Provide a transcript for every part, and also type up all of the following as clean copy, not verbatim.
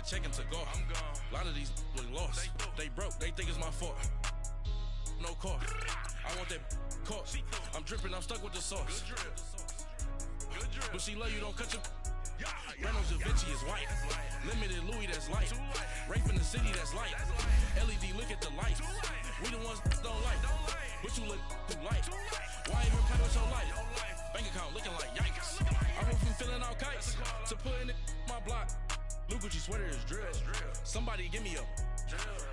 checking to go. I'm gone. A lot of these look lost. They broke, they think it's my fault. No car. I want that caught. I'm dripping, I'm stuck with the sauce. Good drip. But she love you, don't cut your. Reynolds Da Vinci is white. Limited Louis, that's light. Rape in the city, that's light. LED, look at the light. We the ones don't like. But you look too light. Why even play with your life? Bank account looking like yikes. I went from filling out kites to putting it in my block. Blue Gucci sweater is drill. Somebody give me a.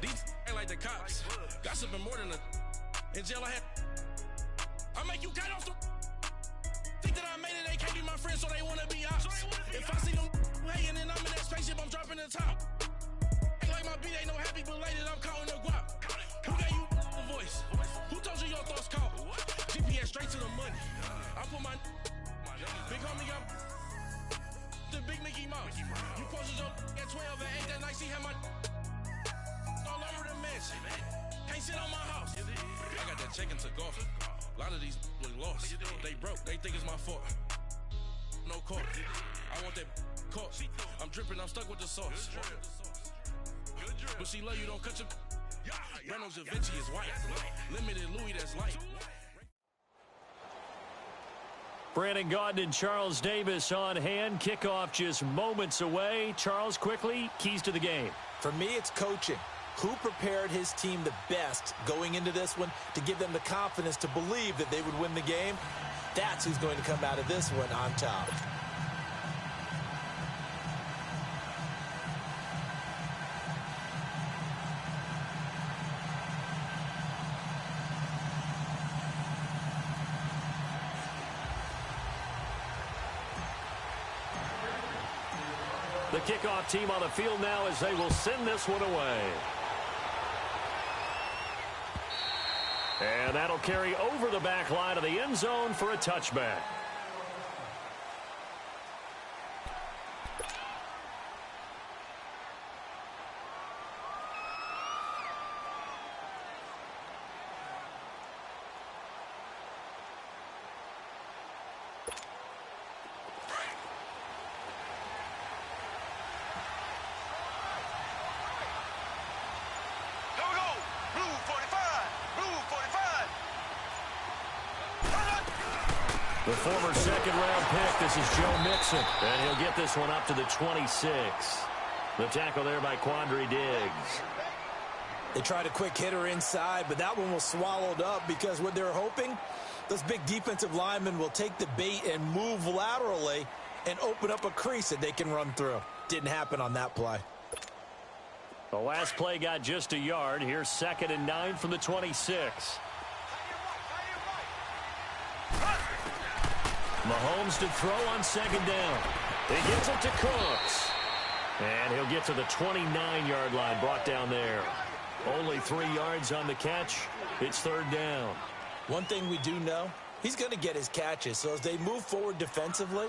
These ain't like the cops. Gossiping more than a. In jail I had. I make you cut off the. Think that I made it, they can't be my friends, so they wanna be ops. If I see them hating and I'm in that spaceship, I'm dropping the top. Ain't like my beat ain't no happy belated, I'm counting the guap. Who gave you a voice? Who told you your thoughts count? GPS straight to the money. I put my big homie up. The big Mickey Mouse. You posted your at 12 and ain't that nice, he had my all over the mansion. Can't sit on my house. I got that checking to golf. A lot of these look lost. They broke, they think it's my fault. No car. I want that caught. I'm dripping, I'm stuck with the sauce. But she love you, don't cut your. Reynolds Da Vinci is white. Limited Louis, that's light. Brandon Gaudin and Charles Davis on hand. Kickoff just moments away. Charles, quickly, keys to the game. For me, it's coaching. Who prepared his team the best going into this one to give them the confidence to believe that they would win the game? That's who's going to come out of this one on top. The kickoff team on the field now as they will send this one away. And that'll carry over the back line of the end zone for a touchback. The former second-round pick, this is Joe Mixon, and he'll get this one up to the 26. The tackle there by Quandre Diggs. They tried a quick hitter inside, but that one was swallowed up because what they're hoping, those big defensive linemen will take the bait and move laterally and open up a crease that they can run through. Didn't happen on that play. The last play got just a yard. Here's 2nd and 9 from the 26. Mahomes to throw on 2nd down. He gets it to Cooks. And he'll get to the 29-yard line, brought down there. Only 3 yards on the catch. It's 3rd down. One thing we do know, he's going to get his catches. So as they move forward defensively,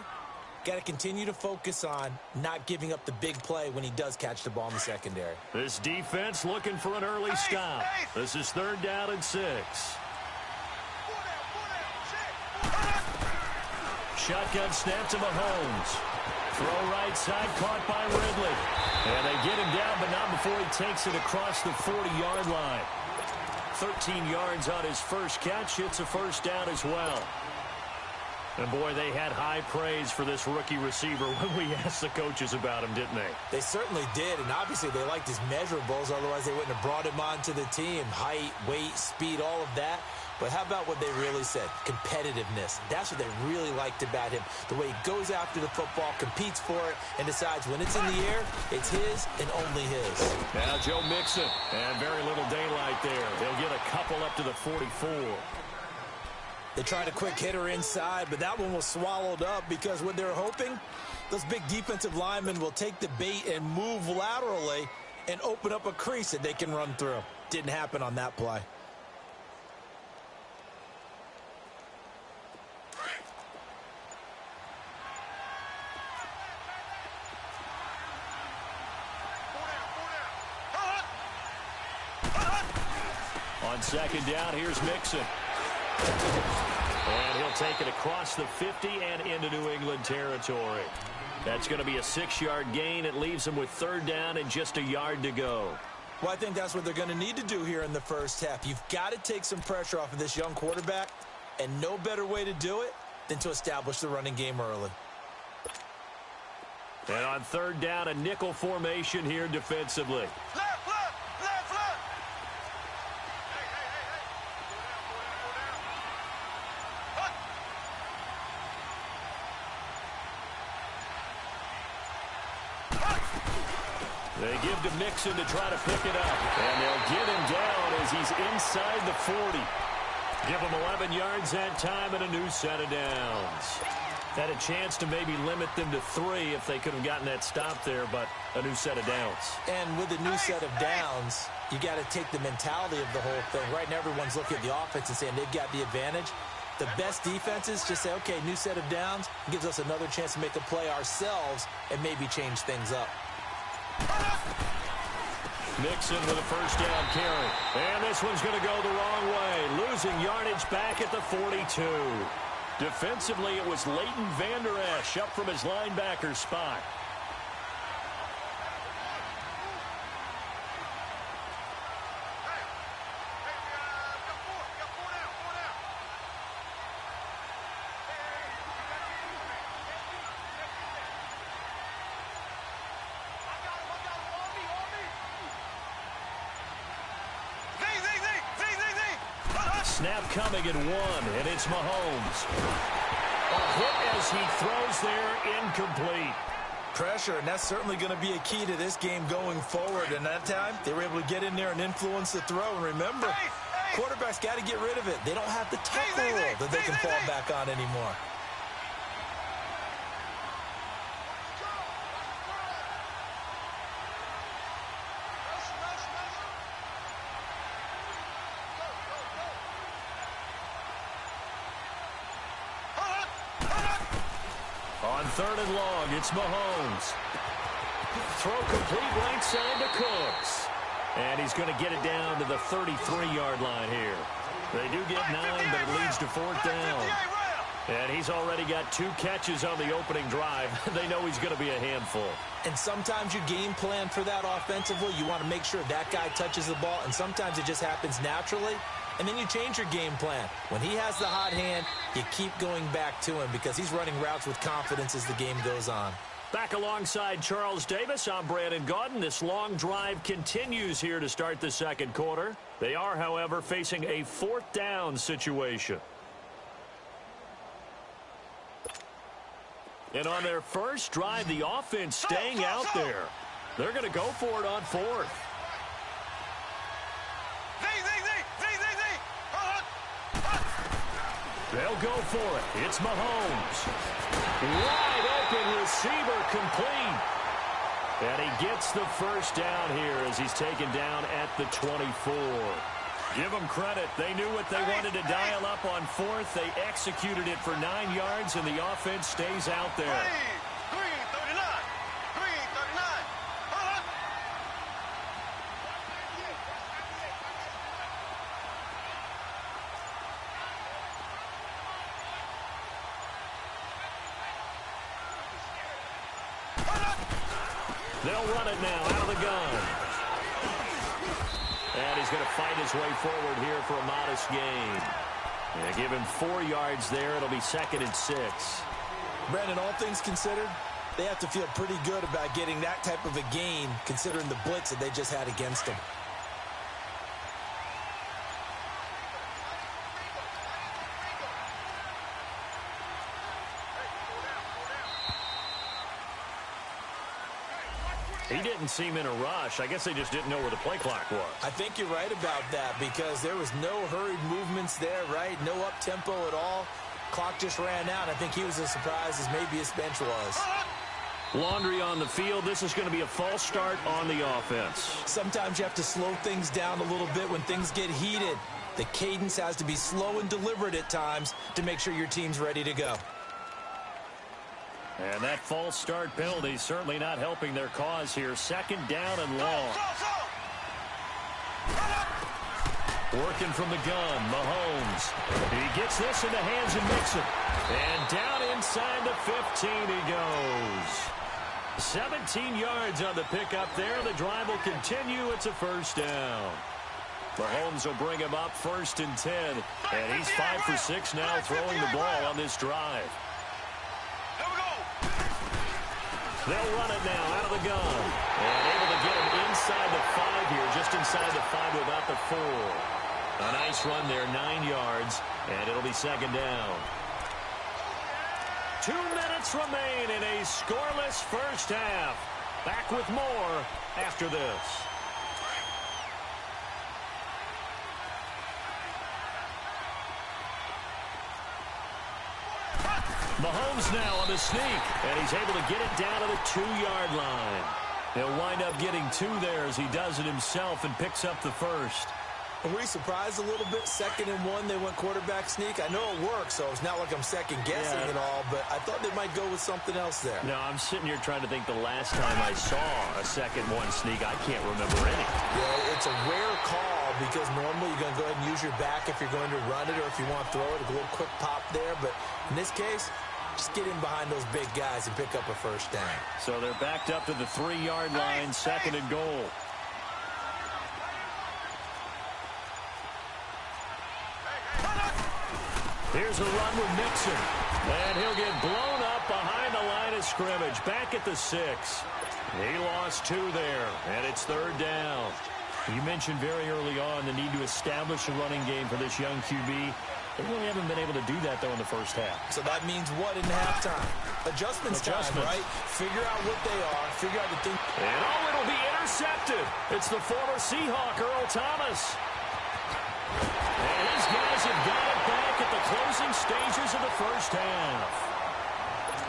got to continue to focus on not giving up the big play when he does catch the ball in the secondary. This defense looking for an early stop. This is 3rd down and 6. Shotgun snap to Mahomes. Throw right side, caught by Ridley. And they get him down, but not before he takes it across the 40-yard line. 13 yards on his first catch. It's a 1st down as well. And, boy, they had high praise for this rookie receiver when we asked the coaches about him, didn't they? They certainly did, and obviously they liked his measurables. Otherwise, they wouldn't have brought him onto the team. Height, weight, speed, all of that. But how about what they really said? Competitiveness. That's what they really liked about him. The way he goes after the football, competes for it, and decides when it's in the air, it's his and only his. Now Joe Mixon, and very little daylight there. They'll get a couple up to the 44. They tried a quick hitter inside, but that one was swallowed up because what they're hoping, those big defensive linemen will take the bait and move laterally and open up a crease that they can run through. Didn't happen on that play. On 2nd down, here's Mixon. And he'll take it across the 50 and into New England territory. That's going to be a 6-yard gain. It leaves him with 3rd down and just a yard to go. Well, I think that's what they're going to need to do here in the first half. You've got to take some pressure off of this young quarterback, and no better way to do it than to establish the running game early. And on 3rd down, a nickel formation here defensively. They give to Mixon to try to pick it up. And they'll get him down as he's inside the 40. Give him 11 yards that time and a new set of downs. Had a chance to maybe limit them to 3 if they could have gotten that stop there, but a new set of downs. And with a new set of downs, you got to take the mentality of the whole thing. Right now, everyone's looking at the offense and saying they've got the advantage. The best defenses just say, okay, new set of downs gives us another chance to make a play ourselves and maybe change things up. Mixon with a 1st down carry. And this one's going to go the wrong way. Losing yardage back at the 42. Defensively, it was Leighton Vander Esch up from his linebacker spot. Snap coming at 1, and it's Mahomes. A hit as he throws there, incomplete. Pressure, and that's certainly going to be a key to this game going forward. And that time, they were able to get in there and influence the throw. And remember, quarterbacks got to get rid of it. They don't have the tackle that they can fall back on anymore. On 3rd and long, it's Mahomes. Throw complete right side to Cooks. And he's going to get it down to the 33-yard line here. They do get 9, but it leads to 4th down. And he's already got 2 catches on the opening drive. They know he's going to be a handful. And sometimes you game plan for that offensively. You want to make sure that guy touches the ball, and sometimes it just happens naturally. And then you change your game plan. When he has the hot hand, you keep going back to him because he's running routes with confidence as the game goes on. Back alongside Charles Davis, I'm Brandon Gaudin. This long drive continues here to start the 2nd quarter. They are, however, facing a 4th down situation. And on their first drive, the offense staying out there. They're going to go for it on 4th. They'll go for it. It's Mahomes. Wide open receiver complete. And he gets the 1st down here as he's taken down at the 24. Give them credit. They knew what they wanted to dial up on 4th. They executed it for 9 yards, and the offense stays out there. They'll run it now out of the gun. And he's going to fight his way forward here for a modest gain. Yeah, give him 4 yards there. It'll be 2nd and 6. Brandon, all things considered, they have to feel pretty good about getting that type of a gain considering the blitz that they just had against them. He didn't seem in a rush. I guess they just didn't know where the play clock was. I think you're right about that because there was no hurried movements there, right? No up-tempo at all. Clock just ran out. I think he was as surprised as maybe his bench was. Laundry on the field. This is going to be a false start on the offense. Sometimes you have to slow things down a little bit when things get heated. The cadence has to be slow and deliberate at times to make sure your team's ready to go. And that false start penalty certainly not helping their cause here. 2nd down and long. Working from the gun, Mahomes. He gets this in the hands of Mixon. And down inside the 15 he goes. 17 yards on the pickup there. The drive will continue. It's a first down. Mahomes will bring him up 1st and 10. And he's 5 for 6 now throwing the ball on this drive. They'll run it now out of the gun. And able to get him inside the 5 here, just inside the 5 without the 4. A nice run there, 9 yards, and it'll be 2nd down. 2 minutes remain in a scoreless first half. Back with more after this. Mahomes now on the sneak, and he's able to get it down to the 2-yard line. He'll wind up getting 2 there as he does it himself and picks up the first. Were you surprised a little bit? 2nd and 1, they went quarterback sneak. I know it works, so it's not like I'm second-guessing it all, but I thought they might go with something else there. No, I'm sitting here trying to think the last time I saw a 2nd-1 sneak. I can't remember any. Yeah, it's a rare call because normally you're going to go ahead and use your back if you're going to run it or if you want to throw it, a little quick pop there. But in this case, just get in behind those big guys and pick up a first down. So they're backed up to the 3-yard line, 2nd and goal. Here's a run with Mixon. And he'll get blown up behind the line of scrimmage. Back at the 6. He lost 2 there, and it's 3rd down. You mentioned very early on the need to establish a running game for this young QB. They really haven't been able to do that, though, in the first half. So that means what in halftime? Adjustments time, right? Figure out what they are. Figure out the thing. And it'll be intercepted. It's the former Seahawk, Earl Thomas. And his guys have got it back at the closing stages of the first half.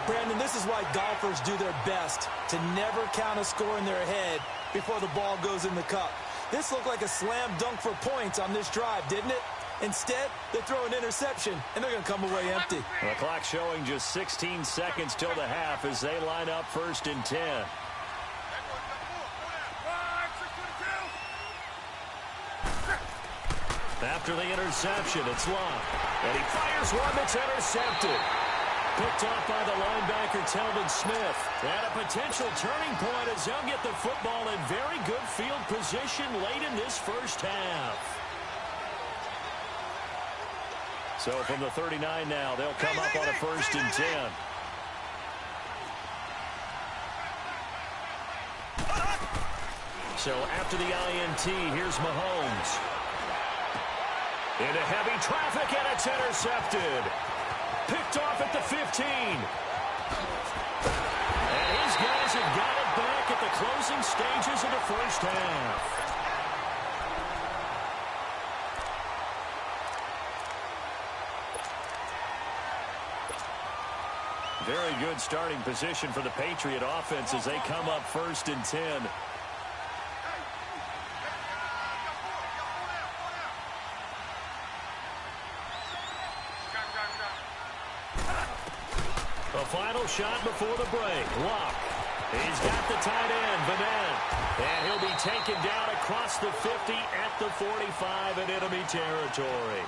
Brandon, this is why golfers do their best to never count a score in their head before the ball goes in the cup. This looked like a slam dunk for points on this drive, didn't it? Instead, they throw an interception, and they're going to come away empty. The clock showing just 16 seconds till the half as they line up 1st and 10. After the interception, it's Locke. And he fires one that's intercepted. Picked off by the linebacker, Telvin Smith. And a potential turning point as they'll get the football in very good field position late in this first half. So from the 39 now, they'll come up on a 1st and 10. So after the INT, here's Mahomes. Into heavy traffic, and it's intercepted. Picked off at the 15. And his guys have got it back at the closing stages of the first half. Very good starting position for the Patriot offense as they come up 1st and 10. The final shot before the break. Locke. He's got the tight end, Vanette. And he'll be taken down across the 50 at the 45 in enemy territory.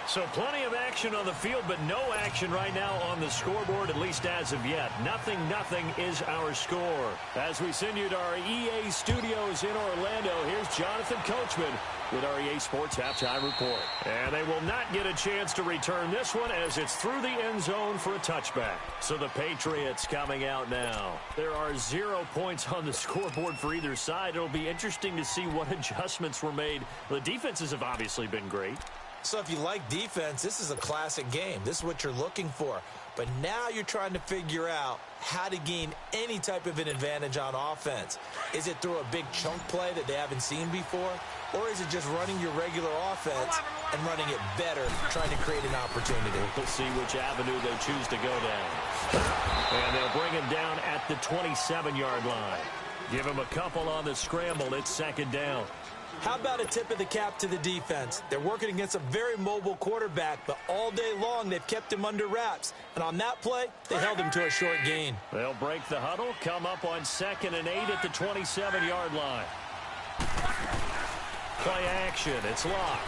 So plenty of action on the field, but no action right now on the scoreboard, at least as of yet. 0-0 is our score. As we send you to our EA studios in Orlando, here's Jonathan Coachman with our EA Sports Halftime Report. And they will not get a chance to return this one as it's through the end zone for a touchback. So the Patriots coming out now. There are 0 points on the scoreboard for either side. It'll be interesting to see what adjustments were made. The defenses have obviously been great. So if you like defense, this is a classic game. This is what you're looking for. But now you're trying to figure out how to gain any type of an advantage on offense. Is it through a big chunk play that they haven't seen before? Or is it just running your regular offense and running it better, trying to create an opportunity? We'll see which avenue they choose to go down. And they'll bring him down at the 27-yard line. Give him a couple on the scramble. It's 2nd down. How about a tip of the cap to the defense? They're working against a very mobile quarterback, but all day long they've kept him under wraps. And on that play, they held him to a short gain. They'll break the huddle, come up on 2nd and 8 at the 27-yard line. Play action, it's Locke.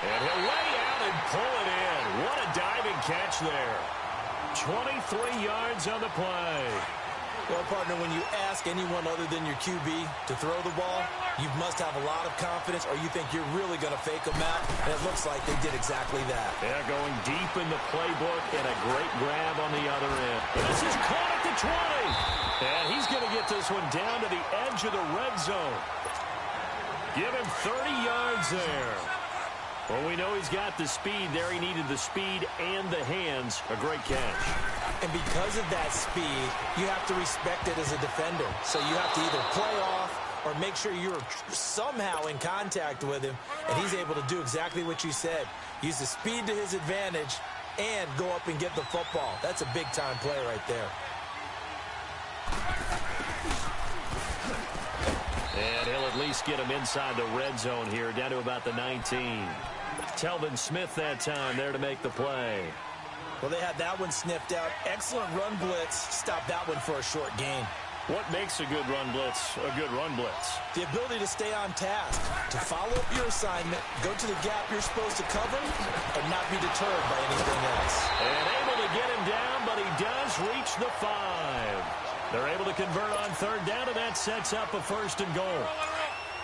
And he'll lay out and pull it in. What a diving catch there. 23 yards on the play. Well, partner, when you ask anyone other than your QB to throw the ball, you must have a lot of confidence or you think you're really going to fake them out. And it looks like they did exactly that. Yeah, going deep in the playbook and a great grab on the other end. And this is caught at the 20. And he's going to get this one down to the edge of the red zone. Give him 30 yards there. Well, we know he's got the speed there. He needed the speed and the hands. A great catch. And because of that speed, you have to respect it as a defender. So you have to either play off or make sure you're somehow in contact with him. And he's able to do exactly what you said. Use the speed to his advantage and go up and get the football. That's a big-time play right there. And he'll at least get him inside the red zone here, down to about the 19. Telvin Smith that time there to make the play. Well, they had that one sniffed out. Excellent run blitz. Stopped that one for a short gain. What makes a good run blitz a good run blitz? The ability to stay on task, to follow up your assignment, go to the gap you're supposed to cover, and not be deterred by anything else. And able to get him down, but he does reach the 5. They're able to convert on third down, and that sets up a 1st and goal.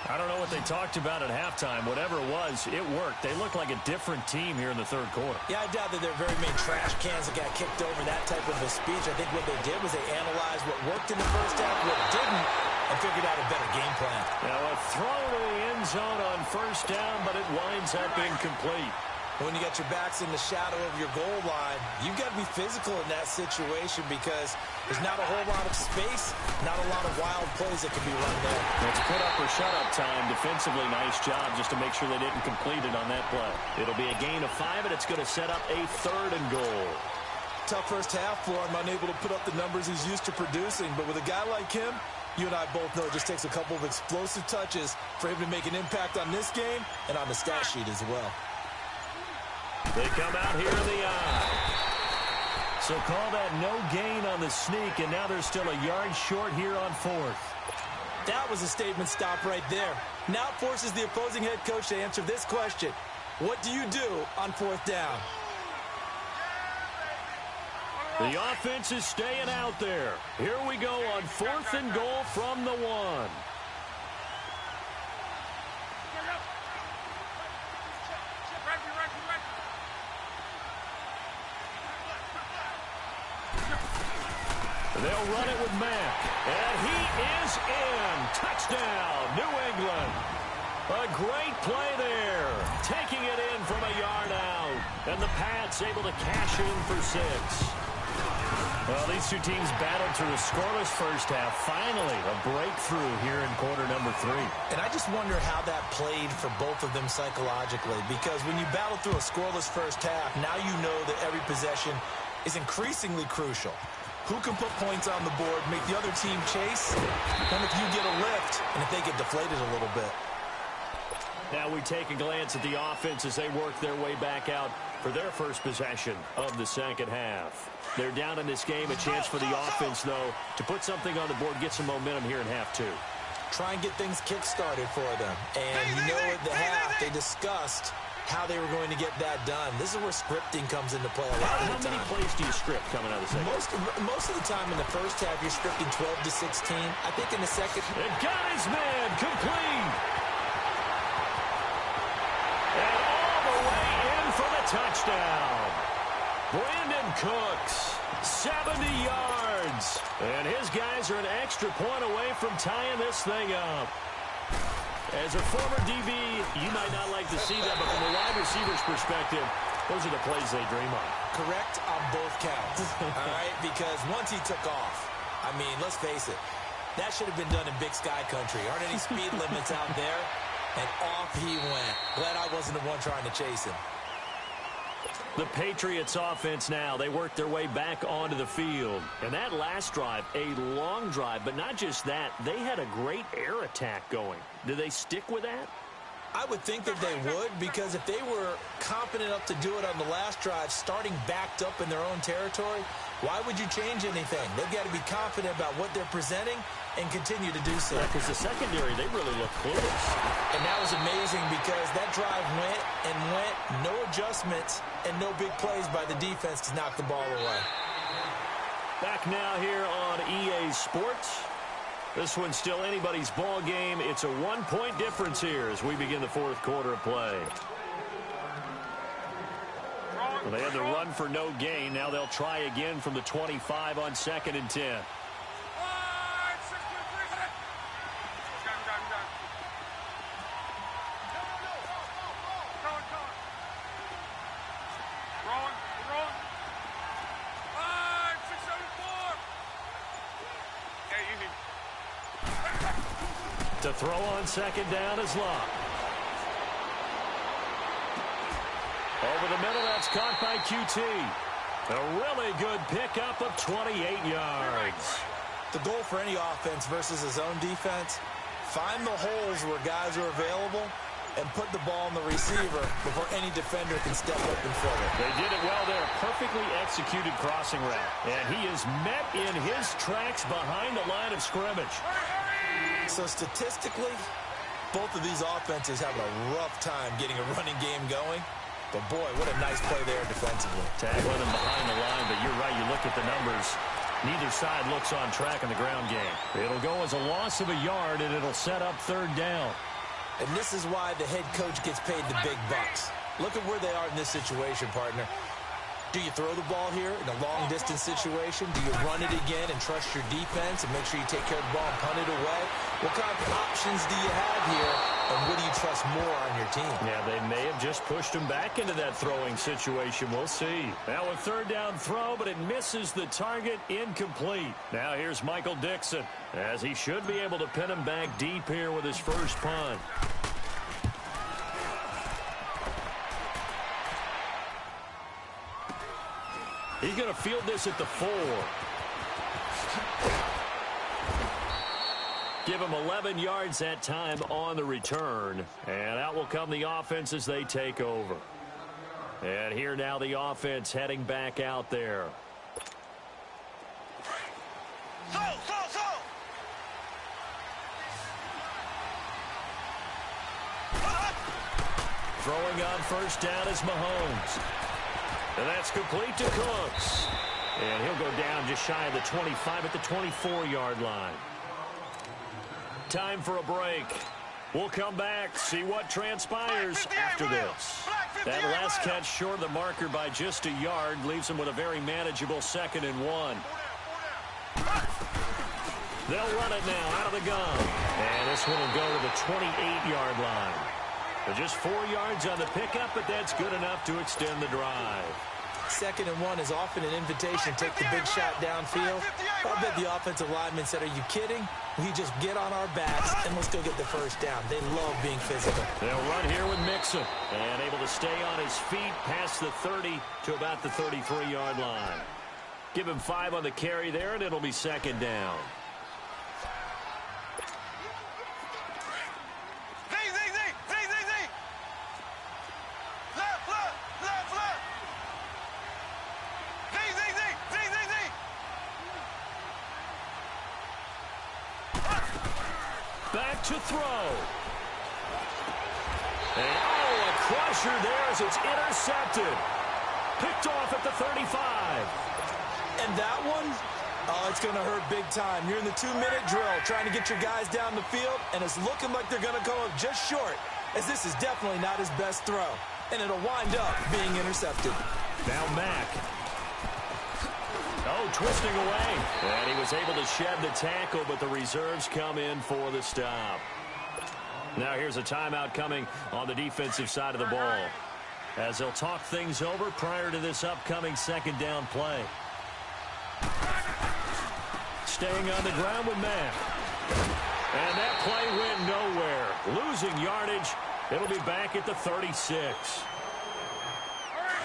I don't know what they talked about at halftime. Whatever it was, it worked. They look like a different team here in the third quarter. Yeah, I doubt that there are very many trash cans that got kicked over, that type of a speech. I think what they did was they analyzed what worked in the first half, what didn't, and figured out a better game plan. Now a throw to the end zone on first down, but it winds up incomplete. When you got your backs in the shadow of your goal line, you've got to be physical in that situation because there's not a whole lot of space, not a lot of wild plays that can be run there. It's put up or shut up time. Defensively, nice job just to make sure they didn't complete it on that play. It'll be a gain of 5, and it's going to set up a 3rd and goal. Tough first half for him, unable to put up the numbers he's used to producing. But with a guy like him, you and I both know it just takes a couple of explosive touches for him to make an impact on this game and on the stat sheet as well. They come out here in the eye. So call that no gain on the sneak, and now they're still a yard short here on 4th. That was a statement stop right there. Now it forces the opposing head coach to answer this question. What do you do on 4th down? The offense is staying out there. Here we go on 4th and goal from the 1. They'll run it with Mack. And he is in. Touchdown, New England. A great play there. Taking it in from a yard out. And the Pats able to cash in for 6. Well, these two teams battled through a scoreless first half. Finally, a breakthrough here in quarter number 3. And I just wonder how that played for both of them psychologically. Because when you battle through a scoreless first half, now you know that every possession is increasingly crucial. Who can put points on the board, make the other team chase, and if you get a lift, and if they get deflated a little bit. Now we take a glance at the offense as they work their way back out for their first possession of the second half. They're down in this game. A chance for the offense, though, to put something on the board, get some momentum here in half 2. Try and get things kick-started for them. And you know at the half, they discussed how they were going to get that done. This is where scripting comes into play a lot of the time. How many plays do you script coming out of the second? Most of the time in the first half, you're scripting 12 to 16. I think in the second... And got his man complete. And all the way in for the touchdown. Brandon Cooks, 70 yards. And his guys are an extra point away from tying this thing up. As a former DB, you might not like to see that, but from a wide receiver's perspective, those are the plays they dream of. Correct on both counts, all right? Because once he took off, I mean, let's face it, that should have been done in Big Sky country. Aren't any speed limits out there? And off he went. Glad I wasn't the one trying to chase him. The Patriots offense now, they work their way back onto the field. And that last drive, a long drive, but not just that, they had a great air attack going. Do they stick with that? I would think that they would, because if they were confident enough to do it on the last drive, starting backed up in their own territory, why would you change anything? They've got to be confident about what they're presenting and continue to do so. Because the secondary, they really look clueless. And that was amazing because that drive went and went, no adjustments, and no big plays by the defense to knock the ball away. Back now here on EA Sports. This one's still anybody's ball game. It's a 1-point difference here as we begin the fourth quarter of play. Well, they had the run for no gain. Now they'll try again from the 25 on 2nd and 10. To throw on 2nd down is Locke. Over the middle, that's caught by QT. A really good pickup of 28 yards. The goal for any offense versus his own defense, find the holes where guys are available and put the ball on the receiver before any defender can step up and fill it. They did it well there. Perfectly executed crossing route. And he is met in his tracks behind the line of scrimmage. So statistically, both of these offenses having a rough time getting a running game going. But, boy, what a nice play there defensively. Tackling him behind the line, but you're right. You look at the numbers. Neither side looks on track in the ground game. It'll go as a loss of a yard, and it'll set up 3rd down. And this is why the head coach gets paid the big bucks. Look at where they are in this situation, partner. Do you throw the ball here in a long-distance situation? Do you run it again and trust your defense and make sure you take care of the ball and punt it away? What kind of options do you have here, and what do you trust more on your team? Yeah, they may have just pushed him back into that throwing situation. We'll see. Now a 3rd down throw, but it misses the target, incomplete. Now here's Michael Dixon, as he should be able to pin him back deep here with his first punt. He's going to field this at the 4. Give him 11 yards that time on the return. And out will come the offense as they take over. And here now the offense heading back out there. Throwing on 1st down is Mahomes. And that's complete to Cooks. And he'll go down just shy of the 25 at the 24-yard line. Time for a break. We'll come back, see what transpires after this. That last catch short of the marker by just a yard leaves him with a very manageable 2nd and 1. They'll run it now out of the gun. And this one will go to the 28-yard line. Just 4 yards on the pickup, but that's good enough to extend the drive. 2nd and 1 is often an invitation to take the big shot downfield. I bet the offensive lineman said, are you kidding? We just get on our backs and let's go get the 1st down. They love being physical. They'll run here with Mixon. And able to stay on his feet past the 30 to about the 33-yard line. Give him 5 on the carry there, and it'll be 2nd down. Back to throw. And, a crusher there as it's intercepted. Picked off at the 35. And that one, it's going to hurt big time. You're in the 2-minute drill trying to get your guys down the field, and it's looking like they're going to come up just short, as this is definitely not his best throw. And it'll wind up being intercepted. Now Mack. Twisting away. And he was able to shed the tackle, but the reserves come in for the stop. Now here's a timeout coming on the defensive side of the ball, as they'll talk things over prior to this upcoming 2nd down play. Staying on the ground with Mack. And that play went nowhere. Losing yardage. It'll be back at the 36.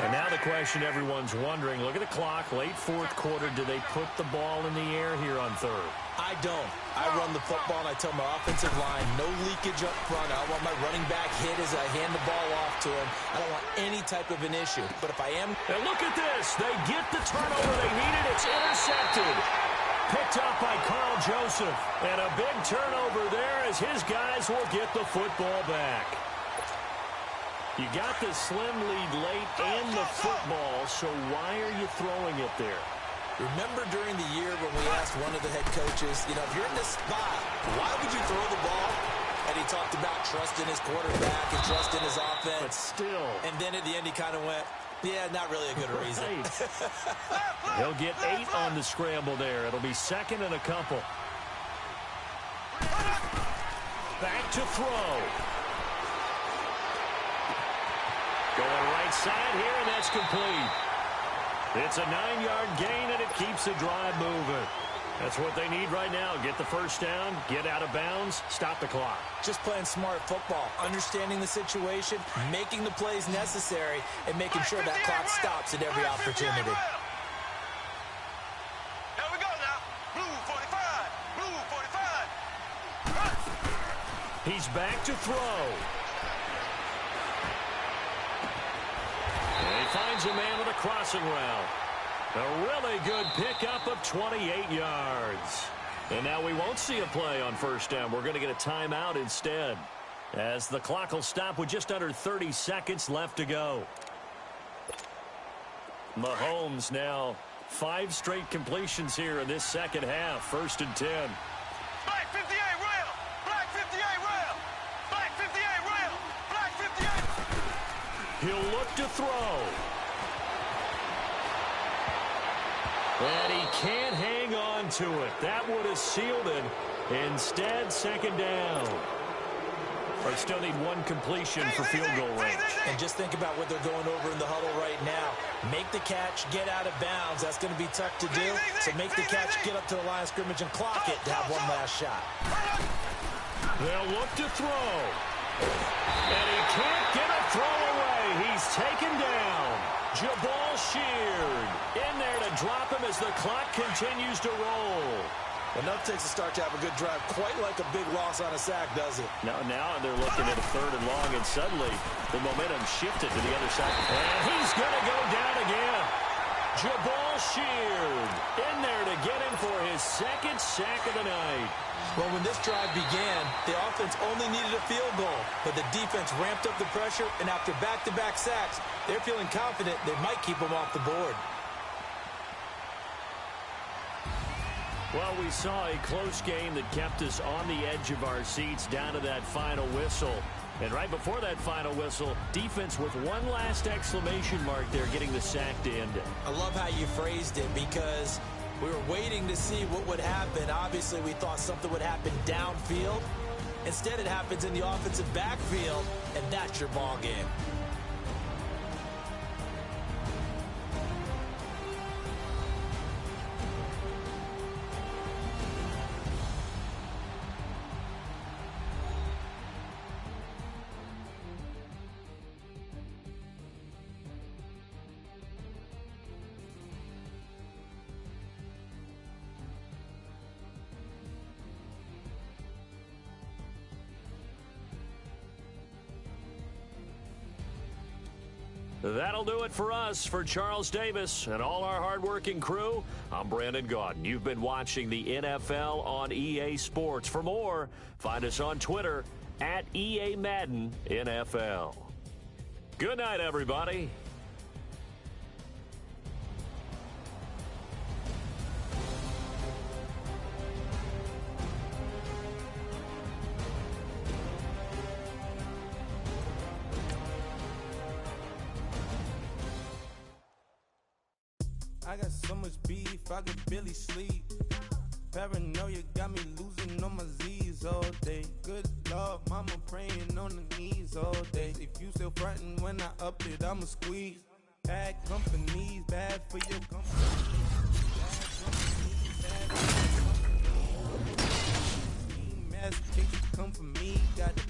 And now the question everyone's wondering, look at the clock, late 4th quarter, do they put the ball in the air here on 3rd? I don't. I run the football, and I tell my offensive line, no leakage up front. I don't want my running back hit as I hand the ball off to him. I don't want any type of an issue. But if I am... And look at this. They get the turnover they needed. It's intercepted. Picked up by Carl Joseph. And a big turnover there as his guys will get the football back. You got the slim lead late and the football, so why are you throwing it there? Remember during the year when we asked one of the head coaches, if you're in this spot, why would you throw the ball? And he talked about trusting his quarterback and trusting his offense. But still. And then at the end he kind of went, yeah, not really a good reason. He'll get 8 on the scramble there. It'll be second and a couple. Back to throw. Going right side here, and that's complete. It's a 9-yard gain, and it keeps the drive moving. That's what they need right now. Get the first down, get out of bounds, stop the clock. Just playing smart football, understanding the situation, making the plays necessary, and making sure that clock stops at every opportunity. Here we go now. Blue 45. Blue 45. He's back to throw. And he finds a man with a crossing route. A really good pickup of 28 yards. And now we won't see a play on first down. We're going to get a timeout instead, as the clock will stop with just under 30 seconds left to go. Mahomes now 5 straight completions here in this second half. 1st and 10. Black 58 rail. Black 58 rail. Black 58 rail. Black 58. He'll look to throw. And he can't hang on to it. That would have sealed it. Instead, second down. Or still need 1 completion for field goal range. And just think about what they're going over in the huddle right now. Make the catch, get out of bounds. That's going to be tough to do. So make the catch, get up to the line of scrimmage, and clock it to have one last shot. They'll look to throw. And he can't get a throw away. He's taken down. Jabal Sheard in there to drop him as the clock continues to roll. Enough takes a start to have a good drive. Quite like a big loss on a sack, does it? Now they're looking at a 3rd and long, and suddenly the momentum shifted to the other side. And he's going to go down again. Jabal Sheard in there to get him for his 2nd sack of the night. Well, when this drive began, the offense only needed a field goal, but the defense ramped up the pressure, and after back-to-back sacks, they're feeling confident they might keep them off the board. Well, we saw a close game that kept us on the edge of our seats down to that final whistle. And right before that final whistle, defense with one last exclamation mark there, getting the sack to end it. I love how you phrased it, because we were waiting to see what would happen. Obviously, we thought something would happen downfield. Instead, it happens in the offensive backfield, and that's your ball game. That'll do it for us. For Charles Davis and all our hardworking crew, I'm Brandon Gaudin. You've been watching the NFL on EA Sports. For more, find us on Twitter at EA Madden NFL. Good night, everybody. I got so much beef, I could barely sleep. Paranoia got me losing on my Z's all day. Good Lord, mama praying on the knees all day. If you still frontin' when I up it, I'ma squeeze. Bad companies, bad for your company. Ski mask in case you come for me. Got to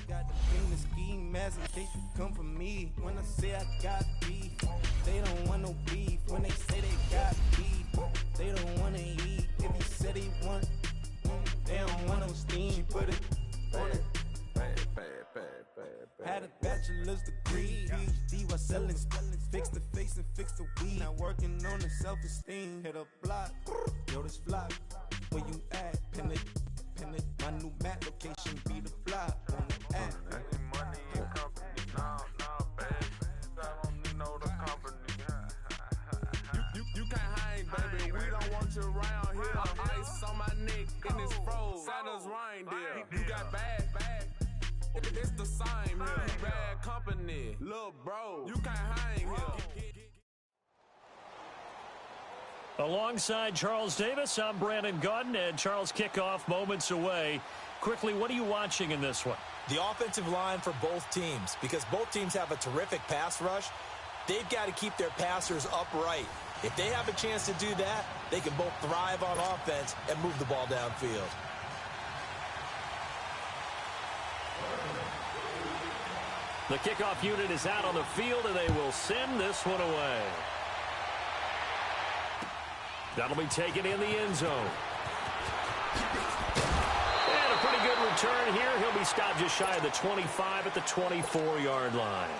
bring the ski mask in case you come for me. When I say I got beef, they don't want no beef. When they say they got beef, they don't want to eat. If you said they want, they don't want no steam. Put it on it. Had a bachelor's degree, PhD while selling, fix the face and fix the weed. Now working on the self-esteem. Hit a block, yo, this flop. where you at? Pin it, my new map location be the fly on the app. Money and company, nah, baby. I don't need no the company. You can't hang, baby. We don't want you around here. Ice on my neck in this froze. Santa's reindeer. You got bad. It's the same here. Bad company, little bro. You can't hang here. Alongside Charles Davis, I'm Brandon Gaudin, and Charles, kickoff moments away. Quickly, what are you watching in this one? The offensive line for both teams, because both teams have a terrific pass rush. They've got to keep their passers upright. If they have a chance to do that, they can both thrive on offense and move the ball downfield. The kickoff unit is out on the field, and they will send this one away. That'll be taken in the end zone. And a pretty good return here. He'll be stopped just shy of the 25 at the 24-yard line.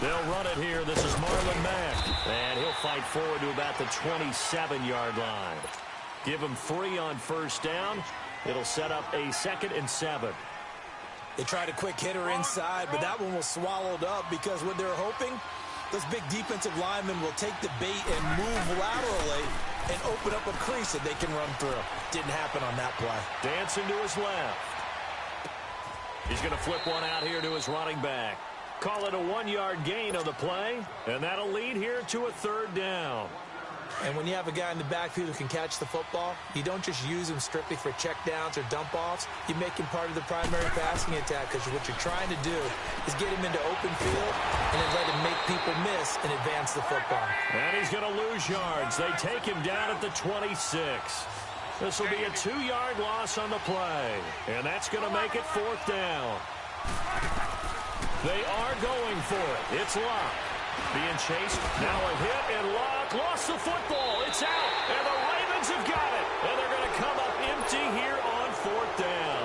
They'll run it here. This is Marlon Mack. And he'll fight forward to about the 27-yard line. Give him 3 on first down. It'll set up a 2nd and 7. They tried a quick hitter inside, but that one was swallowed up because what they're hoping, those big defensive linemen will take the bait and move laterally and open up a crease that they can run through. Didn't happen on that play. Dancing to his left. He's going to flip one out here to his running back. Call it a 1-yard gain on the play, and that'll lead here to a 3rd down. And when you have a guy in the backfield who can catch the football, you don't just use him strictly for checkdowns or dump-offs. You make him part of the primary passing attack, because what you're trying to do is get him into open field and then let him make people miss and advance the football. And he's going to lose yards. They take him down at the 26. This will be a 2-yard loss on the play, and that's going to make it 4th down. They are going for it. It's Locke. Being chased. Now a hit, and Locke lost the football. It's out, and the Ravens have got it. And they're going to come up empty here on 4th down.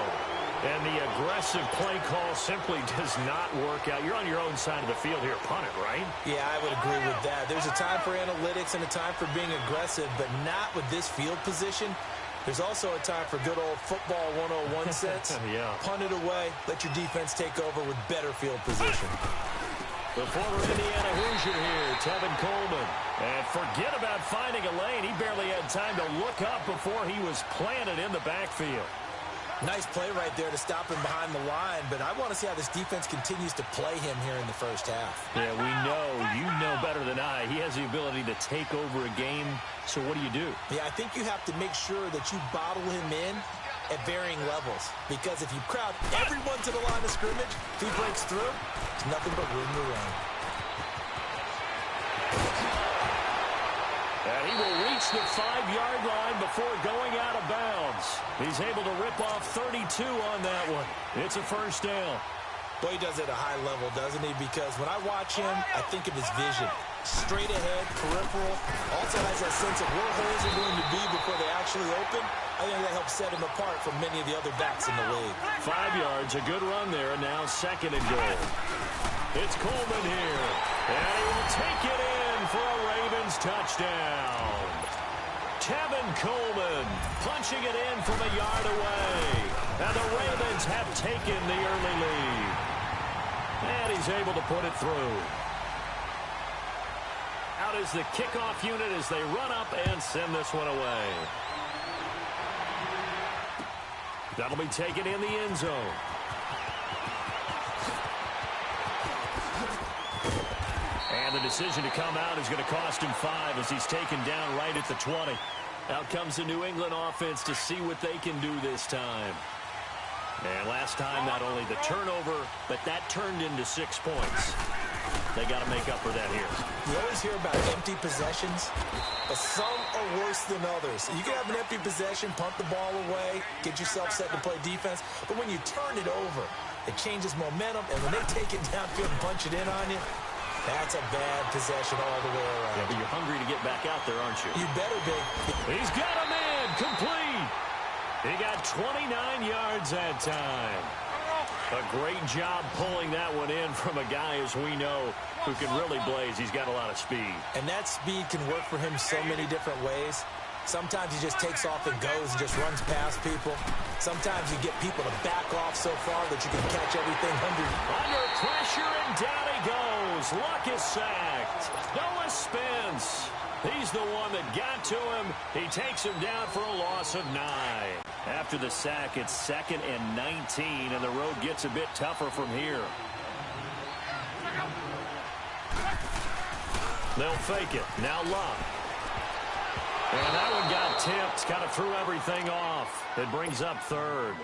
And the aggressive play call simply does not work out. You're on your own side of the field here. Punt it, right? Yeah, I would agree with that. There's a time for analytics and a time for being aggressive, but not with this field position. There's also a time for good old football 101 sense. Yeah. Punt it away. Let your defense take over with better field position. The former Indiana Hoosier here, Tevin Coleman. And forget about finding a lane. He barely had time to look up before he was planted in the backfield. Nice play right there to stop him behind the line, but I want to see how this defense continues to play him here in the first half. Yeah, we know. You know better than I. He has the ability to take over a game. So what do? Yeah, I think you have to make sure that you bottle him in at varying levels, because if you crowd everyone to the line of scrimmage, if he breaks through, there's nothing but room to run. And he will reach the 5-yard line before going out of bounds. He's able to rip off 32 on that one. It's a 1st down. Boy, he does it at a high level, doesn't he? Because when I watch him, I think of his vision. Straight ahead, peripheral. Also has that sense of where holes are going to be before they actually open. I think that helps set him apart from many of the other backs in the league. 5 yards, a good run there, and now 2nd and goal. It's Coleman here, and he will take it in for a Ravens touchdown. Tevin Coleman punching it in from a yard away. And the Ravens have taken the early lead. And he's able to put it through. Out is the kickoff unit as they run up and send this one away. That'll be taken in the end zone. And the decision to come out is going to cost him 5 as he's taken down right at the 20. Out comes the New England offense to see what they can do this time. And last time, not only the turnover, but that turned into 6 points. They got to make up for that here. You always hear about empty possessions, but some are worse than others. You can have an empty possession, punt the ball away, get yourself set to play defense, but when you turn it over, it changes momentum, and when they take it downfield and punch it in on you, that's a bad possession all the way around. Yeah, but you're hungry to get back out there, aren't you? You better be. He's got him in, complete. He got 29 yards that time. A great job pulling that one in from a guy, as we know, who can really blaze. He's got a lot of speed. And that speed can work for him so many different ways. Sometimes he just takes off and goes and just runs past people. Sometimes you get people to back off so far that you can catch everything under Pressure, and down he goes. Luck is sacked. Noah Spence. He's the one that got to him. He takes him down for a loss of 9. After the sack, it's 2nd and 19, and the road gets a bit tougher from here. They'll fake it. Now Luck. And that one got tipped. Kind of threw everything off. It brings up 3rd.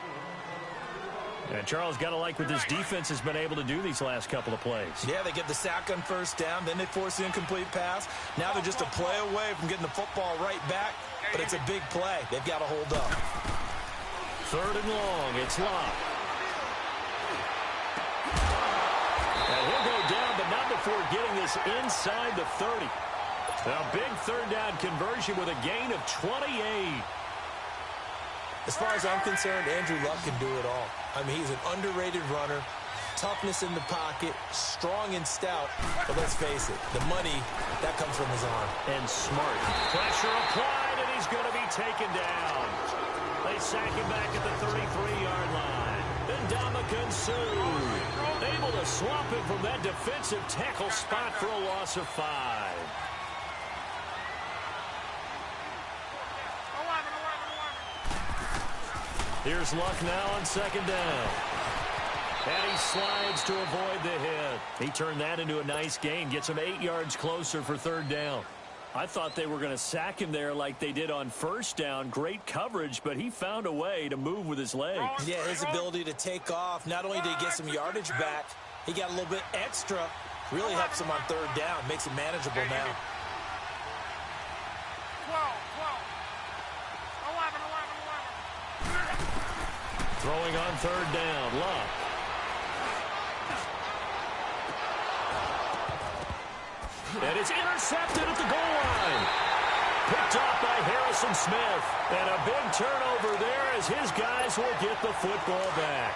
And Charles, got to like what this defense has been able to do these last couple of plays. Yeah, they get the sack on 1st down, then they force the incomplete pass. Now they're just a play away from getting the football right back, but it's a big play. They've got to hold up. 3rd and long. It's Locke. And he'll go down, but not before getting this inside the 30. A big 3rd down conversion with a gain of 28. As far as I'm concerned, Andrew Luck can do it all. I mean, he's an underrated runner, toughness in the pocket, strong and stout. But let's face it, the money, that comes from his arm. And smart. Pressure applied, and he's going to be taken down. They sack him back at the 33-yard line. Then Ndamukong Suh able to swap him from that defensive tackle spot for a loss of 5. Here's Luck now on 2nd down. And he slides to avoid the hit. He turned that into a nice gain. Gets him 8 yards closer for 3rd down. I thought they were going to sack him there like they did on 1st down. Great coverage, but he found a way to move with his legs. Yeah, his ability to take off. Not only did he get some yardage back, he got a little bit extra. Really helps him on 3rd down. Makes it manageable now. 12, 11. Throwing on 3rd down, Luck. And it's intercepted at the goal line. Picked off by Harrison Smith. And a big turnover there as his guys will get the football back.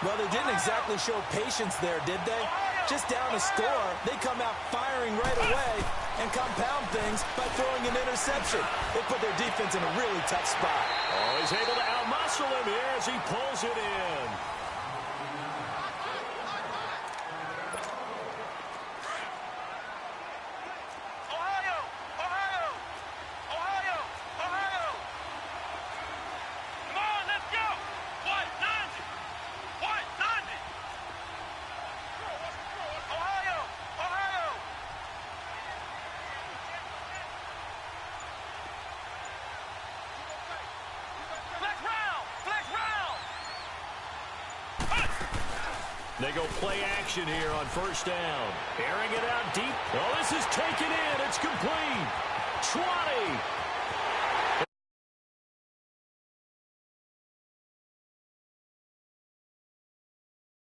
Well, they didn't exactly show patience there, did they? Just down a score, they come out firing right away and compound things by throwing an interception. They put their defense in a really tough spot. Oh, he's able to outmuscle him here as he pulls it in. They go play action here on 1st down. Airing it out deep. Oh, this is taken in. It's complete. 20.